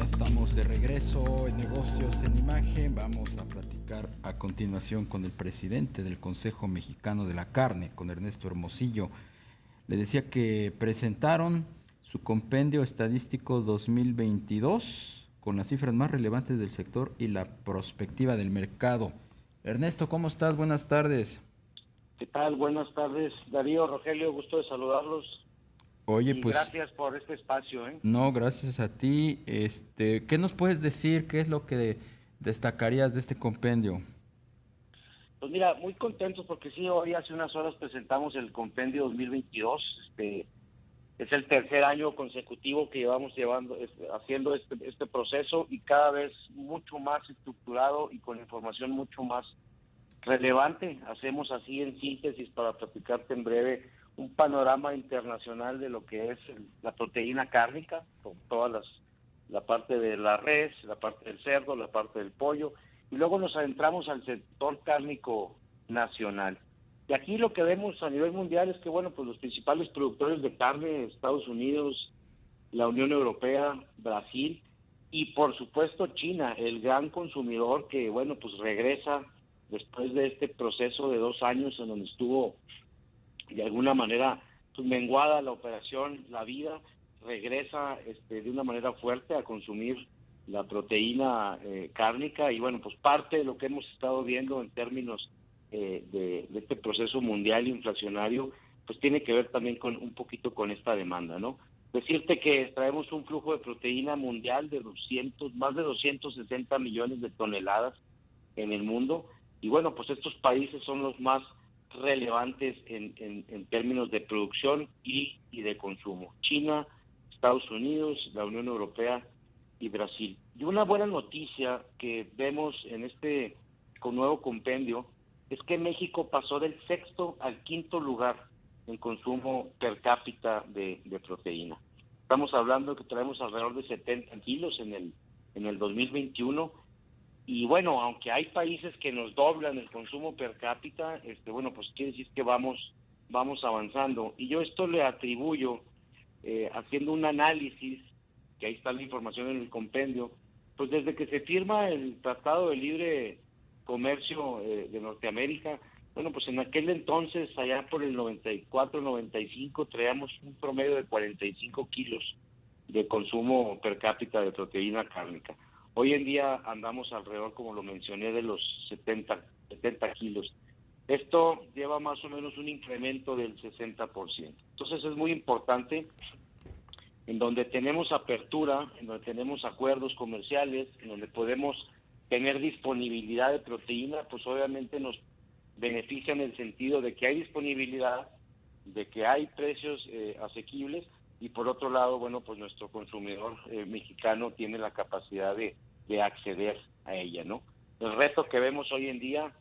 Ya estamos de regreso en Negocios en Imagen. Vamos a platicar a continuación con el presidente del Consejo Mexicano de la Carne, con Ernesto Hermosillo. Le decía que presentaron su compendio estadístico 2022 con las cifras más relevantes del sector y la perspectiva del mercado. Ernesto, ¿cómo estás? Buenas tardes. ¿Qué tal? Buenas tardes, Darío, Rogelio, gusto de saludarlos Oye, y pues gracias por este espacio, ¿eh? no, gracias a ti. ¿Qué nos puedes decir? ¿Qué es lo que destacarías de este compendio? Pues mira, muy contentos porque sí, hoy hace unas horas presentamos el compendio 2022. Es el tercer año consecutivo que haciendo este proceso y cada vez mucho más estructurado y con información mucho más relevante. Hacemos así en síntesis para platicarte en breve un panorama internacional de lo que es la proteína cárnica, con la parte de la res, la parte del cerdo, la parte del pollo, y luego nos adentramos al sector cárnico nacional. Y aquí lo que vemos a nivel mundial es que, bueno, pues los principales productores de carne, Estados Unidos, la Unión Europea, Brasil y por supuesto China, el gran consumidor que, bueno, pues regresa después de este proceso de 2 años en donde estuvo de alguna manera pues, menguada la operación, la vida, regresa de una manera fuerte a consumir la proteína cárnica y bueno, pues parte de lo que hemos estado viendo en términos de este proceso mundial inflacionario, pues tiene que ver también con un poquito con esta demanda, ¿no? Decirte que traemos un flujo de proteína mundial de más de 260 millones de toneladas en el mundo. Y bueno, pues estos países son los más relevantes en términos de producción y de consumo. China, Estados Unidos, la Unión Europea y Brasil. Y una buena noticia que vemos en este nuevo compendio es que México pasó del sexto al quinto lugar en consumo per cápita de proteína. Estamos hablando que traemos alrededor de 70 kilos en el 2021 y bueno, aunque hay países que nos doblan el consumo per cápita, bueno, pues quiere decir que vamos avanzando. Y yo esto le atribuyo, haciendo un análisis, que ahí está la información en el compendio, pues desde que se firma el Tratado de Libre Comercio de Norteamérica, bueno, pues en aquel entonces, allá por el 94, 95, traíamos un promedio de 45 kilos de consumo per cápita de proteína cárnica. Hoy en día andamos alrededor, como lo mencioné, de los 70 kilos. Esto lleva más o menos un incremento del 60%. Entonces es muy importante en donde tenemos apertura, en donde tenemos acuerdos comerciales, en donde podemos tener disponibilidad de proteína, pues obviamente nos beneficia en el sentido de que hay disponibilidad, de que hay precios asequibles y por otro lado, bueno, pues nuestro consumidor mexicano tiene la capacidad de acceder a ella, ¿no? El reto que vemos hoy en día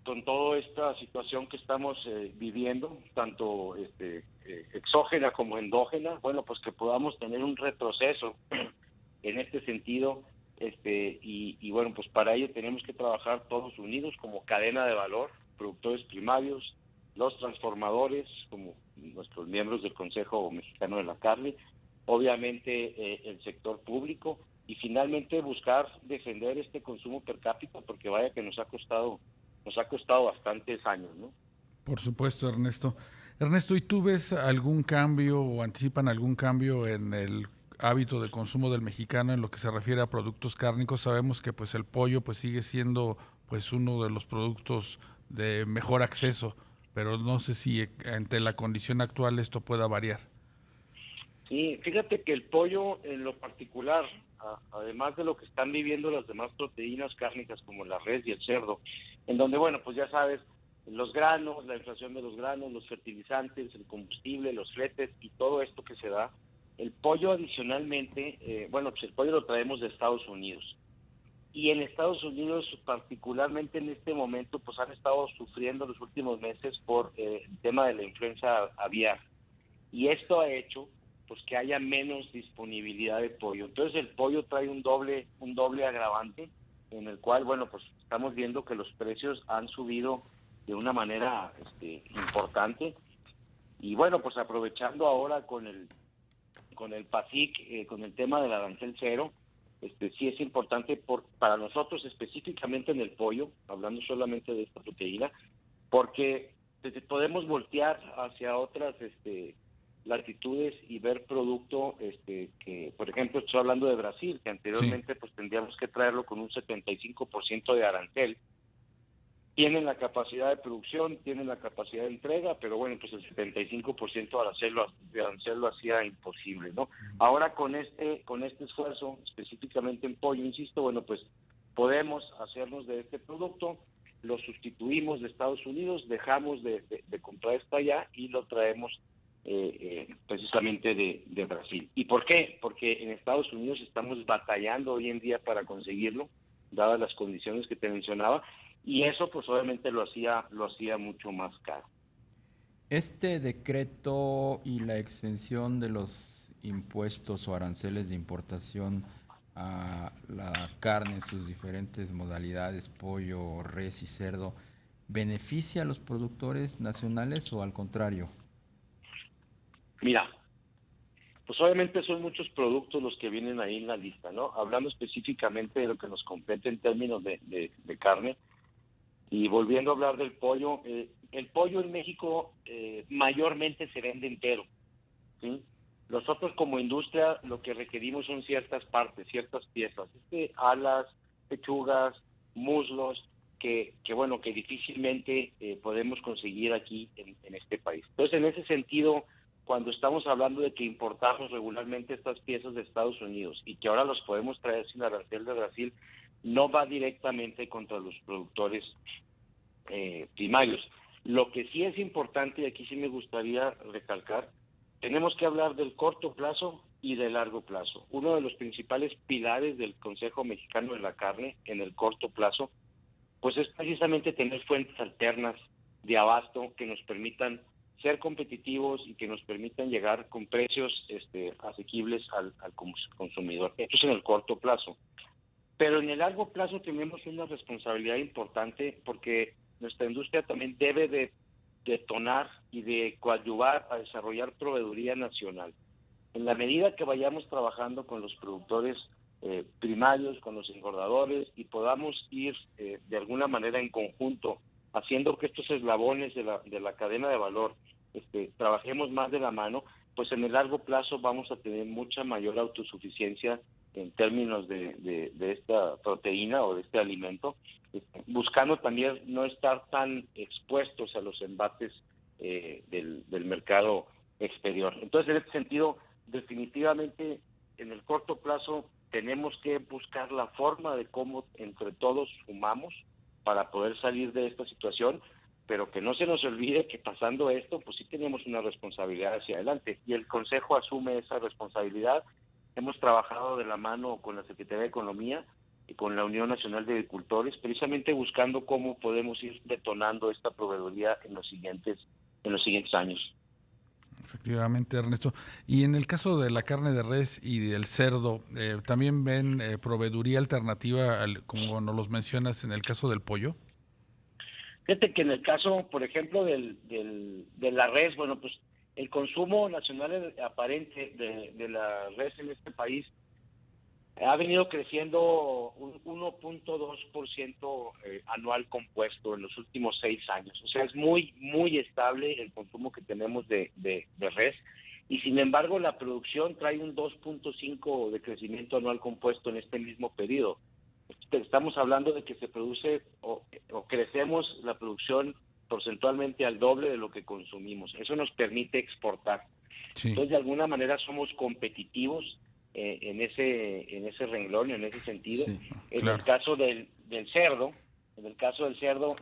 con toda esta situación que estamos viviendo, tanto exógena como endógena, bueno, pues que podamos tener un retroceso en este sentido, y bueno, pues para ello tenemos que trabajar todos unidos como cadena de valor, productores primarios, los transformadores, como nuestros miembros del Consejo Mexicano de la Carne, obviamente el sector público, y finalmente buscar defender este consumo per cápita, porque vaya que nos ha costado bastantes años, ¿no? Por supuesto, Ernesto. Ernesto, ¿y tú ves algún cambio o anticipan algún cambio en el hábito de consumo del mexicano en lo que se refiere a productos cárnicos? Sabemos que pues el pollo pues sigue siendo pues uno de los productos de mejor acceso, pero no sé si ante la condición actual esto pueda variar. Sí, fíjate que el pollo en lo particular, además de lo que están viviendo las demás proteínas cárnicas como la res y el cerdo, en donde, bueno, pues ya sabes, los granos, la inflación de los granos, los fertilizantes, el combustible, los fletes y todo esto que se da, el pollo adicionalmente, bueno, pues el pollo lo traemos de Estados Unidos. Y en Estados Unidos, particularmente en este momento, pues han estado sufriendo los últimos meses por el tema de la influenza aviar. Y esto ha hecho pues que haya menos disponibilidad de pollo. Entonces el pollo trae un doble agravante en el cual, bueno, pues estamos viendo que los precios han subido de una manera importante. Y bueno, pues aprovechando ahora con con el PASIC, con el tema del arancel cero, sí es importante para nosotros, específicamente en el pollo, hablando solamente de esta proteína, porque podemos voltear hacia otras latitudes y ver producto que, por ejemplo, estoy hablando de Brasil, que anteriormente pues tendríamos que traerlo con un 75% de arancel. Tienen la capacidad de producción, tienen la capacidad de entrega, pero bueno, pues el 75% de arancel lo hacía imposible, ¿no? Ahora con este esfuerzo, específicamente en pollo, insisto, bueno, pues podemos hacernos de este producto, lo sustituimos de Estados Unidos, dejamos de comprar esto allá y lo traemos precisamente de Brasil. ¿Y por qué? Porque en Estados Unidos estamos batallando hoy en día para conseguirlo, dadas las condiciones que te mencionaba, y eso pues obviamente lo hacía mucho más caro. Este decreto y la exención de los impuestos o aranceles de importación a la carne en sus diferentes modalidades, pollo, res y cerdo, ¿beneficia a los productores nacionales o al contrario? Mira, pues obviamente son muchos productos los que vienen ahí en la lista, ¿no? Hablando específicamente de lo que nos compete en términos de carne, y volviendo a hablar del pollo, el pollo en México mayormente se vende entero, ¿sí? Nosotros como industria lo que requerimos son ciertas partes, ciertas piezas, alas, pechugas, muslos, que difícilmente podemos conseguir aquí en este país. Entonces, en ese sentido, cuando estamos hablando de que importamos regularmente estas piezas de Estados Unidos y que ahora los podemos traer sin arancel de Brasil, no va directamente contra los productores primarios. Lo que sí es importante, y aquí sí me gustaría recalcar, tenemos que hablar del corto plazo y del largo plazo. Uno de los principales pilares del Consejo Mexicano de la Carne en el corto plazo, pues es precisamente tener fuentes alternas de abasto que nos permitan ser competitivos y que nos permitan llegar con precios asequibles al consumidor. Esto es en el corto plazo. Pero en el largo plazo tenemos una responsabilidad importante porque nuestra industria también debe de detonar y de coadyuvar a desarrollar proveeduría nacional. En la medida que vayamos trabajando con los productores primarios, con los engordadores y podamos ir de alguna manera en conjunto haciendo que estos eslabones de la cadena de valor trabajemos más de la mano, pues en el largo plazo vamos a tener mucha mayor autosuficiencia en términos de esta proteína o de este alimento, buscando también no estar tan expuestos a los embates del mercado exterior. Entonces, en este sentido, definitivamente, en el corto plazo tenemos que buscar la forma de cómo entre todos sumamos para poder salir de esta situación, pero que no se nos olvide que pasando esto, pues sí tenemos una responsabilidad hacia adelante, y el Consejo asume esa responsabilidad. Hemos trabajado de la mano con la Secretaría de Economía y con la Unión Nacional de Agricultores, precisamente buscando cómo podemos ir detonando esta proveeduría en los siguientes años. Efectivamente, Ernesto. Y en el caso de la carne de res y del cerdo, ¿también ven proveeduría alternativa, como nos los mencionas en el caso del pollo? Fíjate que en el caso, por ejemplo, de la res, bueno, pues el consumo nacional aparente de la res en este país ha venido creciendo un 1.2% anual compuesto en los últimos 6 años. O sea, es muy, muy estable el consumo que tenemos de res. Y sin embargo, la producción trae un 2.5% de crecimiento anual compuesto en este mismo periodo. Estamos hablando de que se produce o crecemos la producción porcentualmente al doble de lo que consumimos. Eso nos permite exportar. Sí. Entonces, de alguna manera somos competitivos en ese renglón, en ese sentido. Sí, en el caso del cerdo,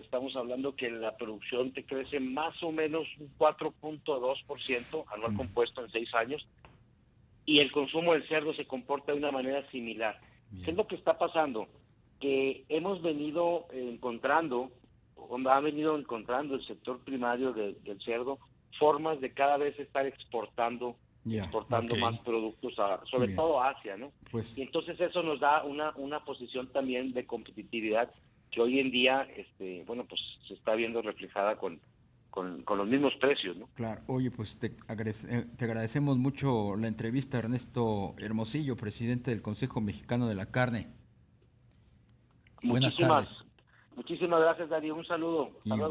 estamos hablando que la producción te crece más o menos un 4.2% anual compuesto en 6 años, y el consumo del cerdo se comporta de una manera similar. Bien. ¿Qué es lo que está pasando? Que hemos venido encontrando el sector primario del cerdo formas de cada vez estar exportando más productos, sobre todo a Asia, ¿no? Pues, y entonces eso nos da una posición también de competitividad que hoy en día, pues se está viendo reflejada con con los mismos precios, ¿no? Claro, oye, pues te agradecemos mucho la entrevista, Ernesto Hermosillo, presidente del Consejo Mexicano de la Carne. Buenas tardes. Muchísimas gracias, Darío. Un saludo. Hasta luego.